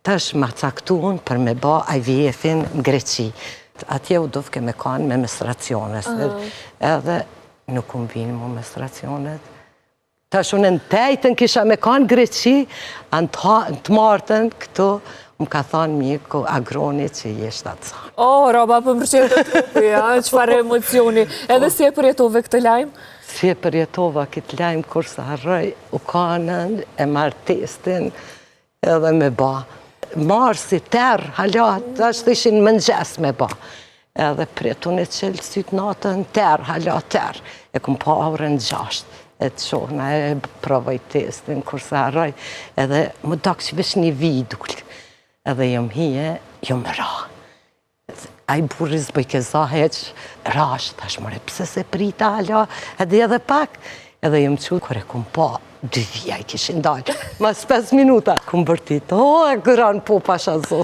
tash ma caktuan për me ba IVF-in në Greqi. Atje u dovke me kanë me menstruaciones. Edhe nuk unë vinë mu menstruacionet. Tash unë në tejtën kisha me kanë Greqi, në të martën këtu, më ka thonë mjeku agroni që jeshtë atë sa. Roba për mërqenë të trupi, qëfar emocioni. Edhe si e përjetove këtë lajmë? Si e përjetova këtë lajmë, kur sa harroj u kanën, e marrë testin edhe me ba. Marë si terë, halat, ashtë ishin mëngjes me ba. Edhe pretun e qelë sytë natën, terë, halat, terë. E kum pa aurën 6, e të shohna e provoj testin, kur sa harroj. Edhe më dakë që vesh një vidull. Edhe jom hije, jom ra. A i burri zbëj keza heq, rash, tash mëre, pse se prita hala, edhe pak. Edhe jom që, kër e kum pa, 2 vija i kishin dalë, mas 5 minuta. Kum bërtit, e gëran po pasha zot.